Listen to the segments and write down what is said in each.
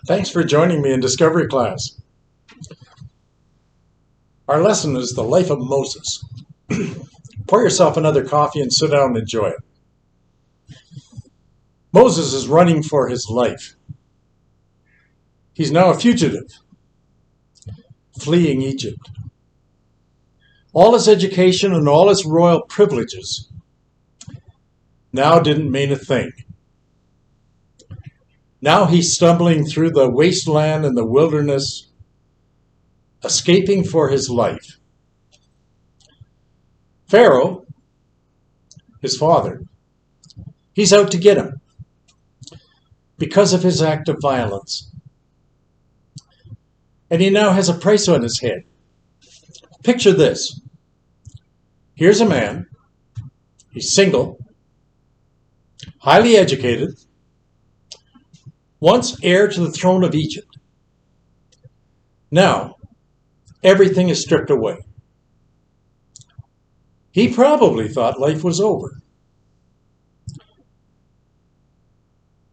Thanks for joining me in Discovery class. Our lesson is the life of Moses. Pour yourself another coffee and sit down and enjoy it. Moses is running for his life. He's now a fugitive, fleeing Egypt. All his education and all his royal privileges now didn't mean a thing. Now he's stumbling through the wasteland and the wilderness, escaping for his life. Pharaoh, his father, he's out to get him because of his act of violence. And he now has a price on his head. Picture this. Here's a man. He's single, highly educated, once heir to the throne of Egypt. Now, everything is stripped away. He probably thought life was over.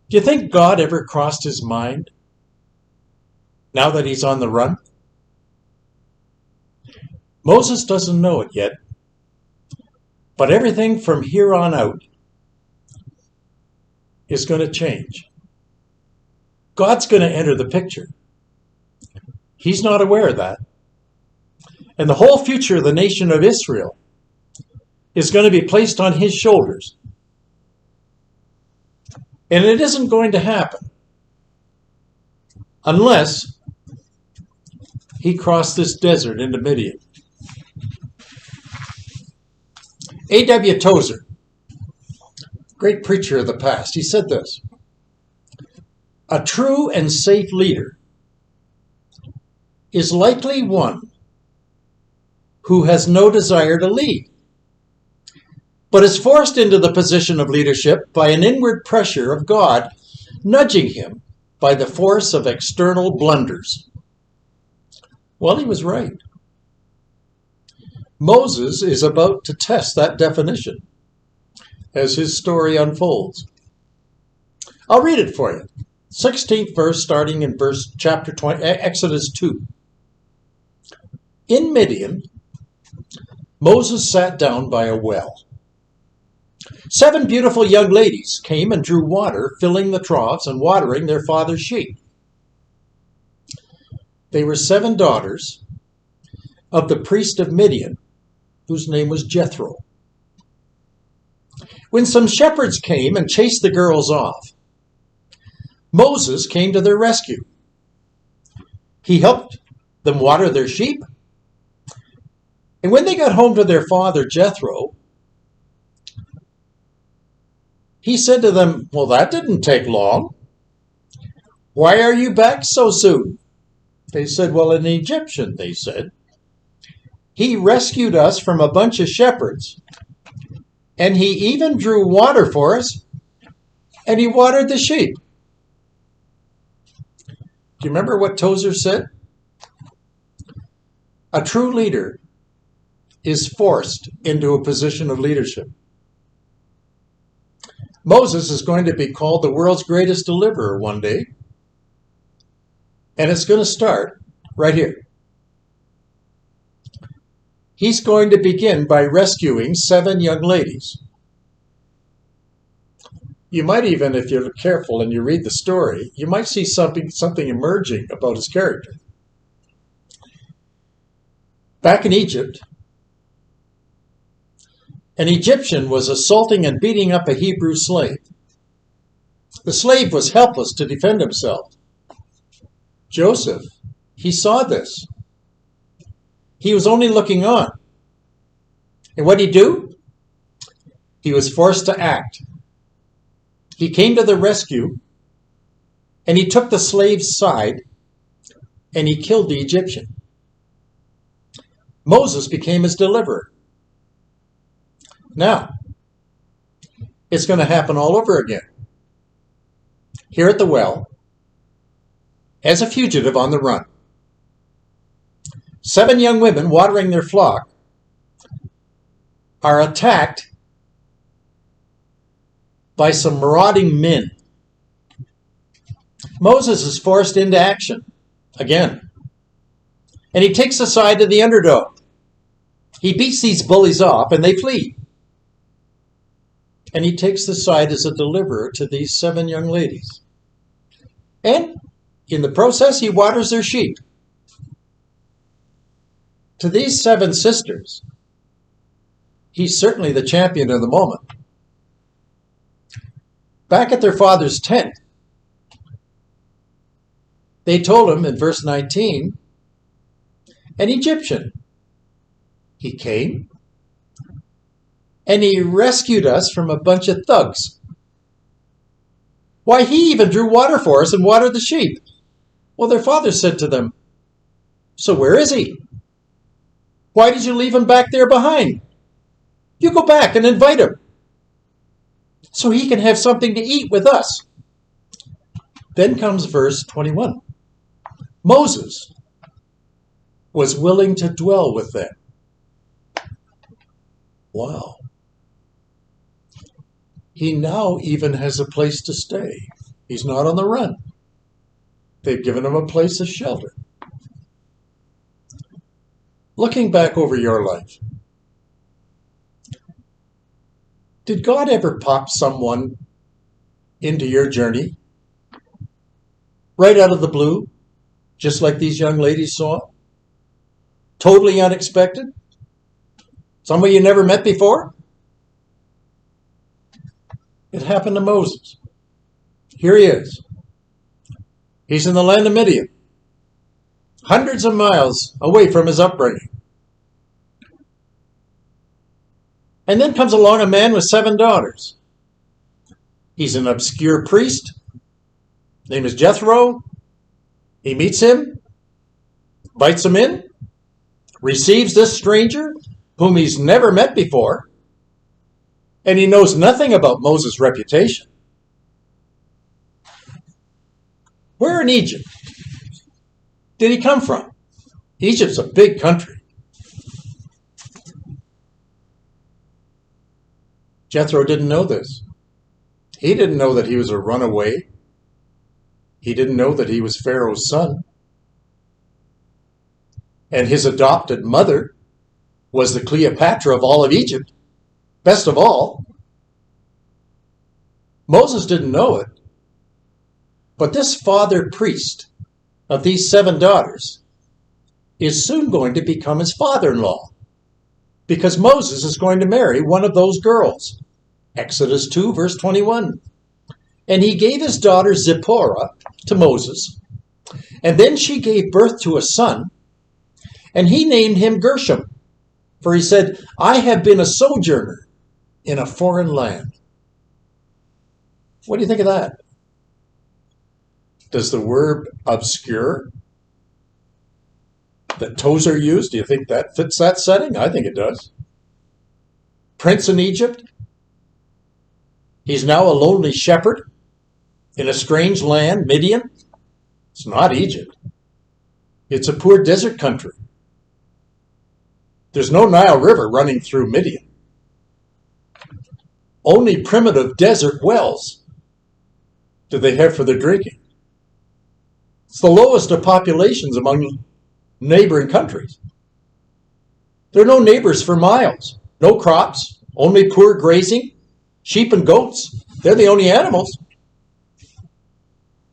Do you think God ever crossed his mind now that he's on the run? Moses doesn't know it yet, but everything from here on out is going to change. God's going to enter the picture. He's not aware of that. And the whole future of the nation of Israel is going to be placed on his shoulders. And it isn't going to happen unless he crossed this desert into Midian. A.W. Tozer, great preacher of the past, he said this: "A true and safe leader is likely one who has no desire to lead, but is forced into the position of leadership by an inward pressure of God, nudging him by the force of external blunders." Well, he was right. Moses is about to test that definition as his story unfolds. I'll read it for you. 16th verse, starting in chapter 20, Exodus 2. In Midian, Moses sat down by a well. 7 beautiful young ladies came and drew water, filling the troughs and watering their father's sheep. They were 7 daughters of the priest of Midian, whose name was Jethro. When some shepherds came and chased the girls off, Moses came to their rescue. He helped them water their sheep. And when they got home to their father Jethro, he said to them, "Well, that didn't take long. Why are you back so soon?" They said, "Well, an Egyptian," they said. "He rescued us from a bunch of shepherds, and he even drew water for us, and he watered the sheep." Do you remember what Tozer said? A true leader is forced into a position of leadership. Moses is going to be called the world's greatest deliverer one day, and it's going to start right here. He's going to begin by rescuing 7 young ladies. You might even, if you're careful and you read the story, you might see something emerging about his character. Back in Egypt, an Egyptian was assaulting and beating up a Hebrew slave. The slave was helpless to defend himself. Joseph, he saw this. He was only looking on. And what did he do? He was forced to act. He came to the rescue, and he took the slave's side, and he killed the Egyptian. Moses became his deliverer. Now, it's going to happen all over again. Here at the well, as a fugitive on the run. 7 young women watering their flock are attacked by some marauding men. Moses is forced into action again. And he takes the side of the underdog. He beats these bullies off and they flee. And he takes the side as a deliverer to these 7 young ladies. And in the process, he waters their sheep. To these 7 sisters, he's certainly the champion of the moment. Back at their father's tent, they told him in verse 19, an Egyptian, he came and he rescued us from a bunch of thugs. Why, he even drew water for us and watered the sheep. Well, their father said to them, so where is he? Why did you leave him back there behind? You go back and invite him so he can have something to eat with us. Then comes verse 21. Moses was willing to dwell with them. Wow. He now even has a place to stay. He's not on the run. They've given him a place of shelter. Looking back over your life, did God ever pop someone into your journey right out of the blue, just like these young ladies saw? Totally unexpected? Somebody you never met before? It happened to Moses. Here he is. He's in the land of Midian, hundreds of miles away from his upbringing. And then comes along a man with 7 daughters. He's an obscure priest. His name is Jethro. He meets him, invites him in, receives this stranger whom he's never met before, and he knows nothing about Moses' reputation. Where in Egypt did he come from? Egypt's a big country. Jethro didn't know this. He didn't know that he was a runaway. He didn't know that he was Pharaoh's son. And his adopted mother was the Cleopatra of all of Egypt. Best of all, Moses didn't know it, but this father priest of these 7 daughters is soon going to become his father-in-law, because Moses is going to marry one of those girls. Exodus 2, verse 21. And he gave his daughter Zipporah to Moses, and then she gave birth to a son, and he named him Gershom, for he said, I have been a sojourner in a foreign land. What do you think of that? Does the word obscure that Tozer used, do you think that fits that setting? I think it does. Prince in Egypt. He's now a lonely shepherd in a strange land, Midian. It's not Egypt. It's a poor desert country. There's no Nile River running through Midian. Only primitive desert wells do they have for their drinking. It's the lowest of populations among neighboring countries. There are no neighbors for miles, no crops, only poor grazing, sheep and goats. They're the only animals.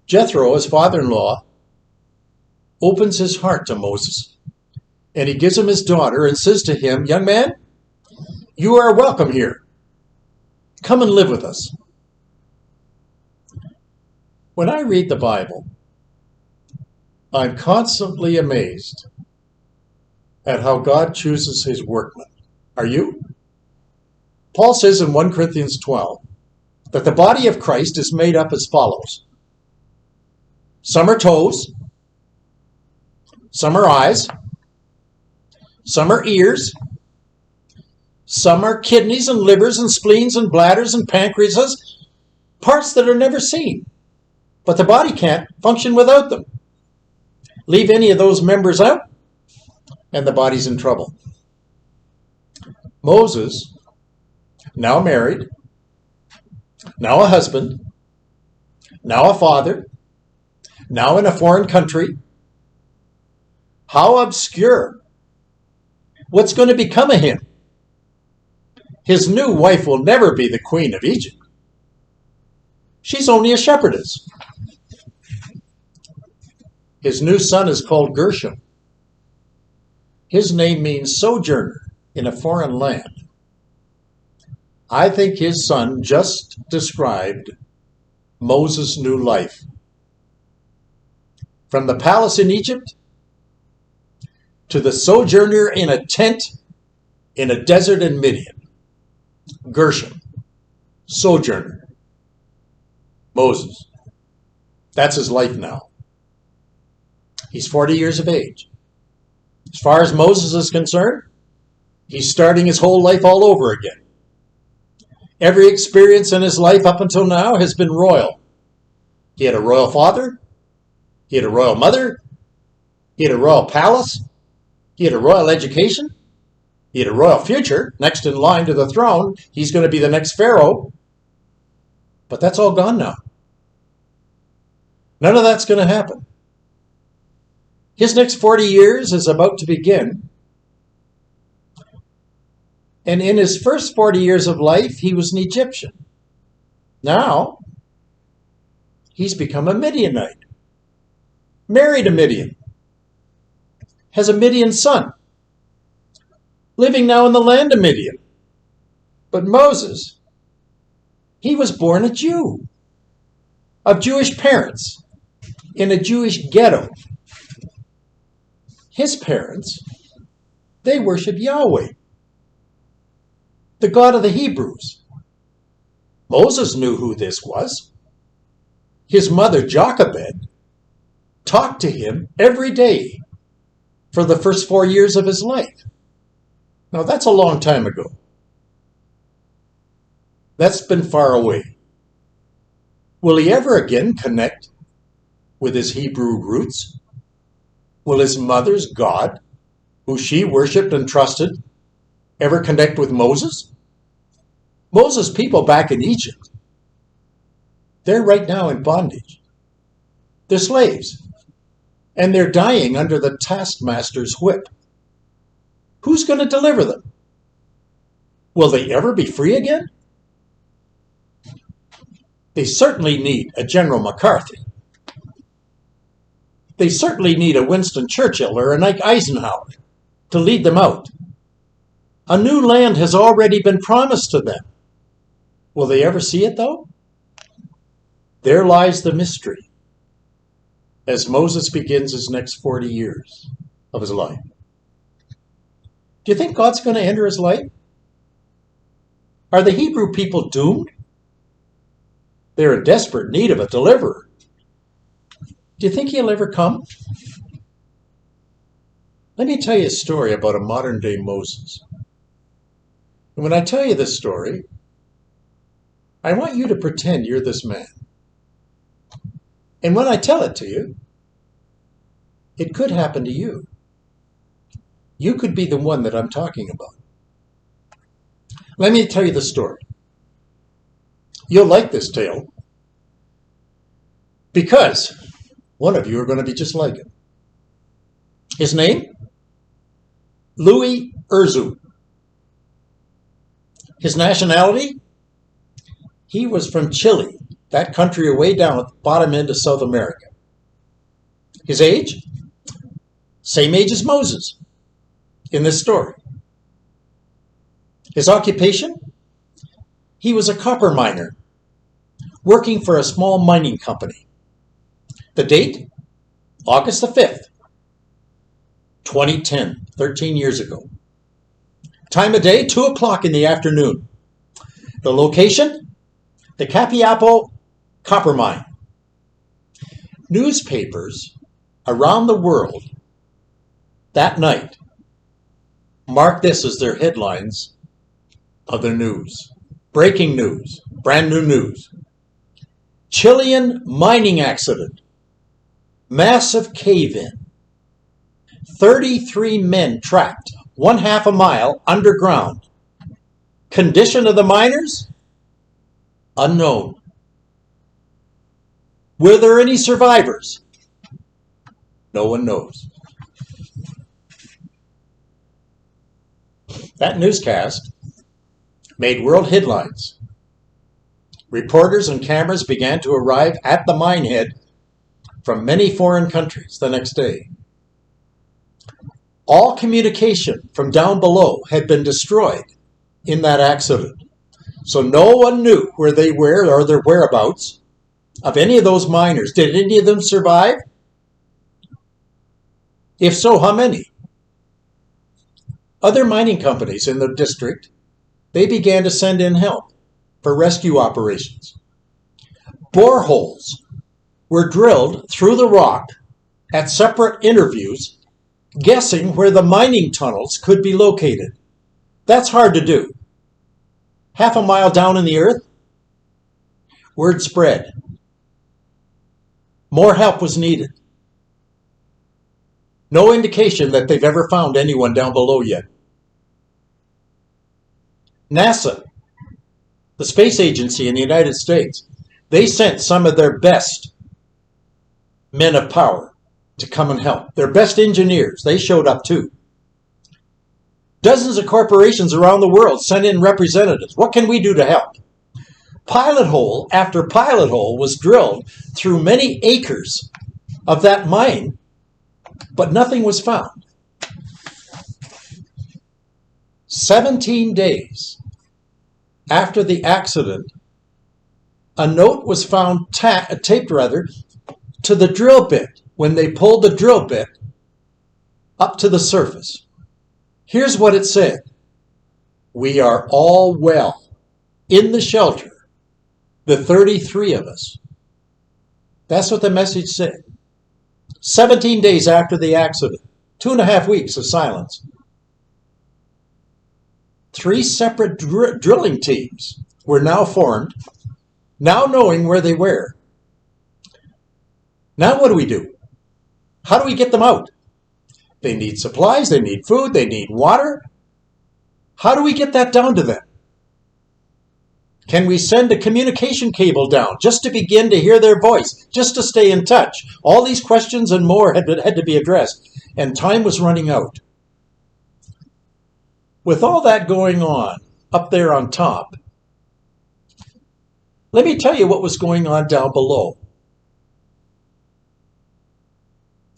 Jethro, his father-in-law, opens his heart to Moses, and he gives him his daughter and says to him, young man, you are welcome here. Come and live with us. When I read the Bible, I'm constantly amazed at how God chooses his workmen. Are you? Paul says in 1 Corinthians 12 that the body of Christ is made up as follows. Some are toes, some are eyes, some are ears, some are kidneys and livers and spleens and bladders and pancreases, parts that are never seen. But the body can't function without them. Leave any of those members out, and the body's in trouble. Moses, now married, now a husband, now a father, now in a foreign country. How obscure. What's going to become of him? His new wife will never be the queen of Egypt. She's only a shepherdess. His new son is called Gershom. His name means sojourner in a foreign land. I think his son just described Moses' new life. From the palace in Egypt to the sojourner in a tent in a desert in Midian. Gershom, sojourner, Moses. That's his life now. He's 40 years of age. As far as Moses is concerned, he's starting his whole life all over again. Every experience in his life up until now has been royal. He had a royal father. He had a royal mother. He had a royal palace. He had a royal education. He had a royal future. Next in line to the throne, he's going to be the next Pharaoh. But that's all gone now. None of that's going to happen. His next 40 years is about to begin. And in his first 40 years of life, he was an Egyptian. Now, he's become a Midianite. Married a Midian. Has a Midian son. Living now in the land of Midian. But Moses, he was born a Jew. Of Jewish parents. In a Jewish ghetto. His parents, they worship Yahweh, the God of the Hebrews. Moses knew who this was. His mother, Jochebed, talked to him every day for the first 4 years of his life. Now, that's a long time ago. That's been far away. Will he ever again connect with his Hebrew roots? Will his mother's God, who she worshipped and trusted, ever connect with Moses? Moses' people back in Egypt, they're right now in bondage. They're slaves. And they're dying under the taskmaster's whip. Who's going to deliver them? Will they ever be free again? They certainly need a General MacArthur. They certainly need a Winston Churchill or an Ike Eisenhower to lead them out. A new land has already been promised to them. Will they ever see it, though? There lies the mystery as Moses begins his next 40 years of his life. Do you think God's going to enter his life? Are the Hebrew people doomed? They're in desperate need of a deliverer. Do you think he'll ever come? Let me tell you a story about a modern-day Moses. And when I tell you this story, I want you to pretend you're this man. And when I tell it to you, it could happen to you. You could be the one that I'm talking about. Let me tell you the story. You'll like this tale because one of you are going to be just like him. His name? Louis Urzu. His nationality? He was from Chile, that country way down at the bottom end of South America. His age? Same age as Moses in this story. His occupation? He was a copper miner working for a small mining company. The date? August the 5th, 2010, 13 years ago. Time of day, 2 o'clock in the afternoon. The location? The Capiapo copper mine. Newspapers around the world that night marked this as their headlines of the news. Breaking news, brand new news. Chilean mining accident. Massive cave-in. 33 men trapped 1/2 mile underground. Condition of the miners? Unknown. Were there any survivors? No one knows. That newscast made world headlines. Reporters and cameras began to arrive at the mine head from many foreign countries the next day. All communication from down below had been destroyed in that accident. So no one knew where they were or their whereabouts of any of those miners. Did any of them survive? If so, how many? Other mining companies in the district, they began to send in help for rescue operations. Boreholes were drilled through the rock at separate interviews, guessing where the mining tunnels could be located. That's hard to do. Half a mile down in the earth, word spread. More help was needed. No indication that they've ever found anyone down below yet. NASA, the space agency in the United States, they sent some of their best men of power to come and help. Their best engineers, they showed up too. Dozens of corporations around the world sent in representatives. What can we do to help? Pilot hole after pilot hole was drilled through many acres of that mine, but nothing was found. 17 days after the accident, a note was found taped to the drill bit when they pulled the drill bit up to the surface. Here's what it said. We are all well in the shelter, the 33 of us. That's what the message said. 17 days after the accident, 2.5 weeks of silence. 3 separate drilling teams were now formed, now knowing where they were. Now what do we do? How do we get them out? They need supplies, they need food, they need water. How do we get that down to them? Can we send a communication cable down just to begin to hear their voice, just to stay in touch? All these questions and more had to be addressed, and time was running out. With all that going on up there on top, let me tell you what was going on down below.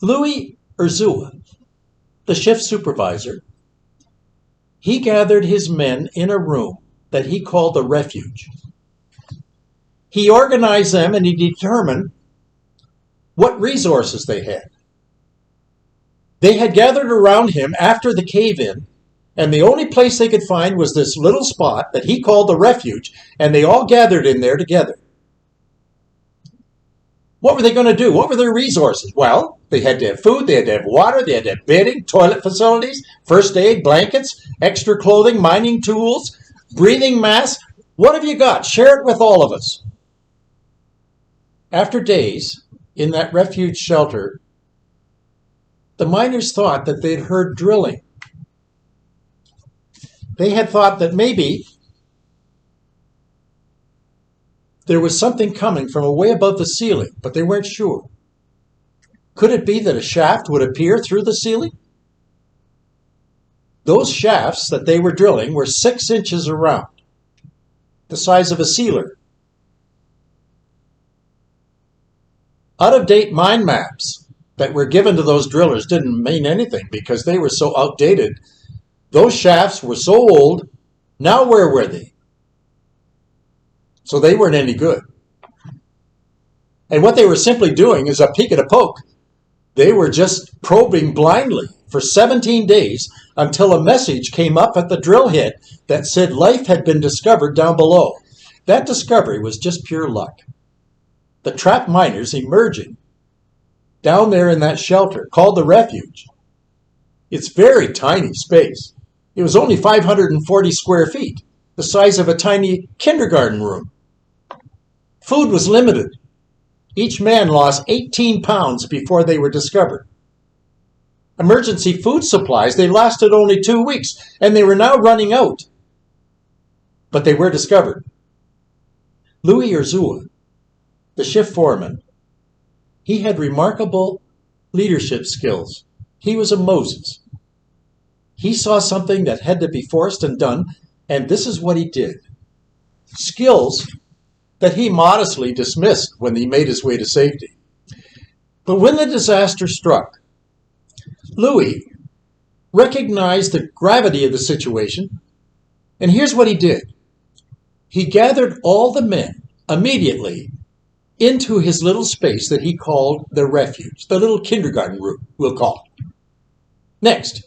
Louis Urzua, the shift supervisor, he gathered his men in a room that he called the refuge. He organized them and he determined what resources they had. They had gathered around him after the cave-in, and the only place they could find was this little spot that he called the refuge, and they all gathered in there together. What were they going to do? What were their resources? Well, they had to have food, they had to have water, they had to have bedding, toilet facilities, first aid, blankets, extra clothing, mining tools, breathing masks. What have you got? Share it with all of us. After days in that refuge shelter, the miners thought that they'd heard drilling. They had thought that maybe there was something coming from way above the ceiling, but they weren't sure. Could it be that a shaft would appear through the ceiling? Those shafts that they were drilling were 6 inches around, the size of a sealer. Out-of-date mine maps that were given to those drillers didn't mean anything because they were so outdated. Those shafts were so old. Now where were they? So they weren't any good. And what they were simply doing is a peek at a poke. They were just probing blindly for 17 days until a message came up at the drill head that said life had been discovered down below. That discovery was just pure luck. The trapped miners emerging down there in that shelter called the refuge. It's very tiny space. It was only 540 square feet, the size of a tiny kindergarten room. Food was limited. Each man lost 18 pounds before they were discovered. Emergency food supplies, they lasted only 2 weeks, and they were now running out. But they were discovered. Louis Urzua, the shift foreman, he had remarkable leadership skills. He was a Moses. He saw something that had to be forced and done, and this is what he did. Skills that he modestly dismissed when he made his way to safety. But when the disaster struck, Louis recognized the gravity of the situation, and here's what he did. He gathered all the men immediately into his little space that he called the refuge, the little kindergarten room, we'll call it. Next,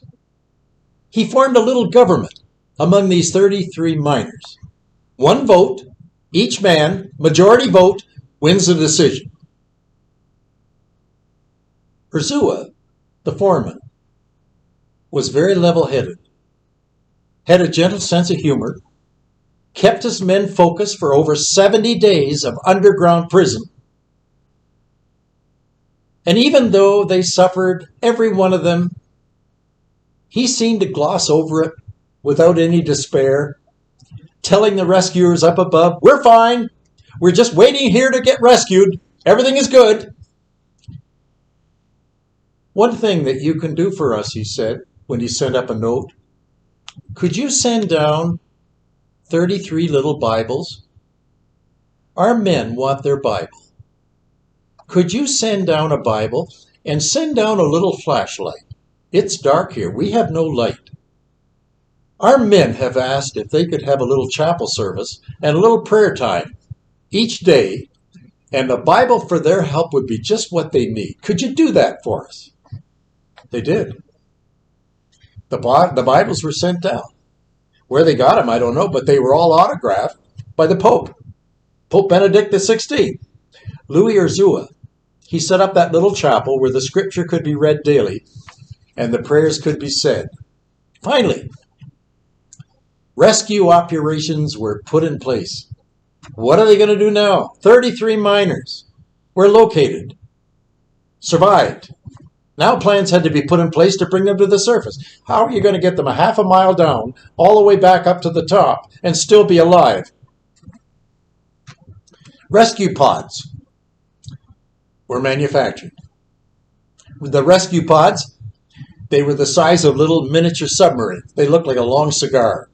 he formed a little government among these 33 miners. One vote, each man, majority vote, wins the decision. Urzua, the foreman, was very level-headed, had a gentle sense of humor, kept his men focused for over 70 days of underground prison. And even though they suffered, every one of them, he seemed to gloss over it without any despair, telling the rescuers up above, "We're fine. We're just waiting here to get rescued. Everything is good." "One thing that you can do for us," he said, when he sent up a note, "could you send down 33 little Bibles? Our men want their Bible. Could you send down a Bible and send down a little flashlight? It's dark here. We have no light. Our men have asked if they could have a little chapel service and a little prayer time each day, and a Bible for their help would be just what they need. Could you do that for us?" They did. The Bibles were sent down. Where they got them, I don't know, but they were all autographed by the Pope, Pope Benedict XVI. Louis Urzua, he set up that little chapel where the scripture could be read daily and the prayers could be said. Finally, rescue operations were put in place. What are they going to do now? 33 miners were located, survived. Now plans had to be put in place to bring them to the surface. How are you going to get them a half a mile down, all the way back up to the top, and still be alive? Rescue pods were manufactured. The rescue pods, they were the size of little miniature submarines. They looked like a long cigar.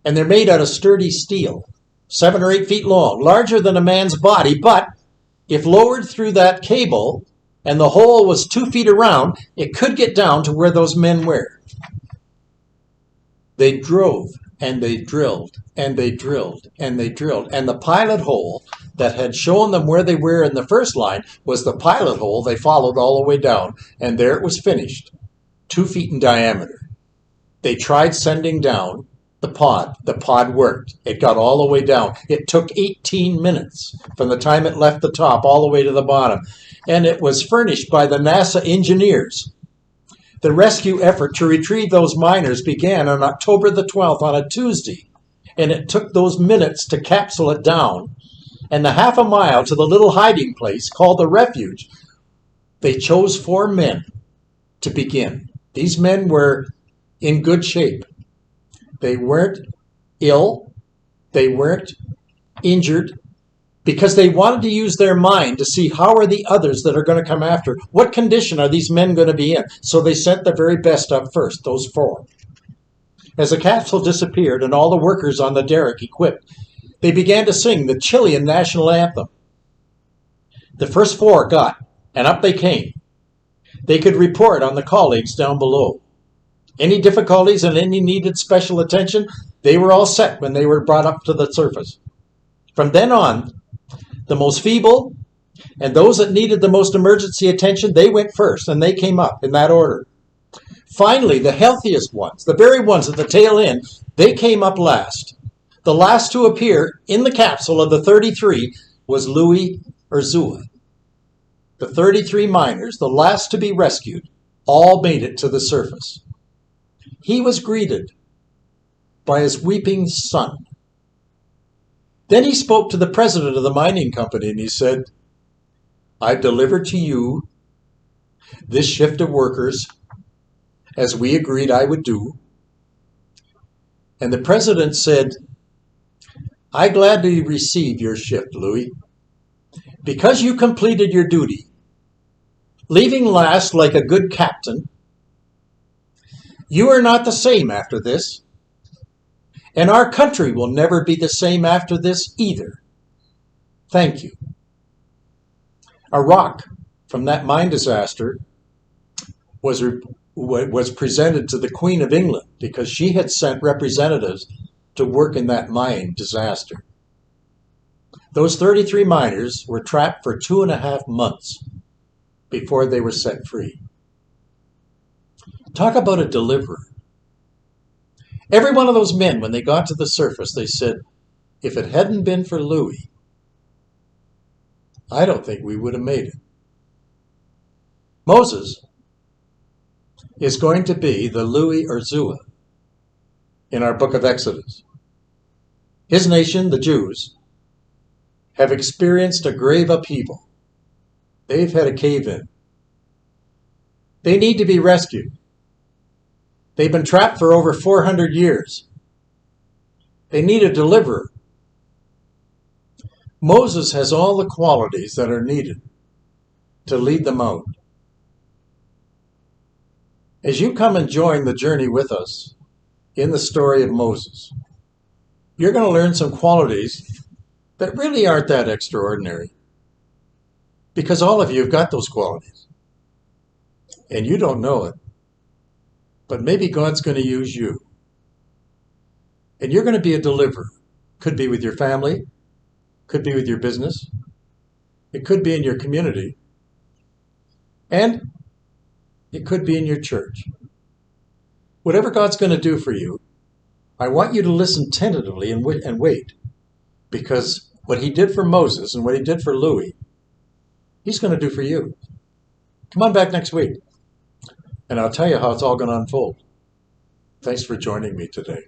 And they're made out of sturdy steel, 7 or 8 feet long, larger than a man's body, but if lowered through that cable and the hole was 2 feet around, it could get down to where those men were. They drove and they drilled and they drilled and they drilled. And the pilot hole that had shown them where they were in the first line was the pilot hole they followed all the way down. And there it was finished, 2 feet in diameter. They tried sending down the pod. The pod worked. It got all the way down. It took 18 minutes from the time it left the top all the way to the bottom. And it was furnished by the NASA engineers. The rescue effort to retrieve those miners began on October the 12th on a Tuesday. And it took those minutes to capsule it down. And the half a mile to the little hiding place called the refuge, they chose 4 men to begin. These men were in good shape. They weren't ill. They weren't injured, because they wanted to use their mind to see how are the others that are going to come after. What condition are these men going to be in? So they sent the very best up first, those 4. As the capsule disappeared and all the workers on the derrick equipped, they began to sing the Chilean national anthem. The first 4 got, and up they came. They could report on the colleagues down below. Any difficulties and any needed special attention, they were all set when they were brought up to the surface. From then on, the most feeble and those that needed the most emergency attention, they went first, and they came up in that order. Finally, the healthiest ones, the very ones at the tail end, they came up last. The last to appear in the capsule of the 33 was Louis Urzua. The 33 miners, the last to be rescued, all made it to the surface. He was greeted by his weeping son. Then he spoke to the president of the mining company and he said, "I've delivered to you this shift of workers as we agreed I would do." And the president said, "I gladly receive your shift, Louis. Because you completed your duty, leaving last like a good captain. You are not the same after this, and our country will never be the same after this either. Thank you. A rock from that mine disaster was presented to the Queen of England because she had sent representatives to work in that mine disaster. Those 33 miners were trapped for 2.5 months before they were set free. Talk about a deliverer. Every one of those men, when they got to the surface, they said, if it hadn't been for Louis, I don't think we would have made it. Moses is going to be the Louis Urzua in our book of Exodus. His nation, the Jews, have experienced a grave upheaval. They've had a cave-in. They need to be rescued. They've been trapped for over 400 years. They need a deliverer. Moses has all the qualities that are needed to lead them out. As you come and join the journey with us in the story of Moses, you're going to learn some qualities that really aren't that extraordinary, because all of you have got those qualities and you don't know it. But maybe God's going to use you. And you're going to be a deliverer. Could be with your family. Could be with your business. It could be in your community. And it could be in your church. Whatever God's going to do for you, I want you to listen tentatively and wait. Because what he did for Moses and what he did for Louis, he's going to do for you. Come on back next week, and I'll tell you how it's all going to unfold. Thanks for joining me today.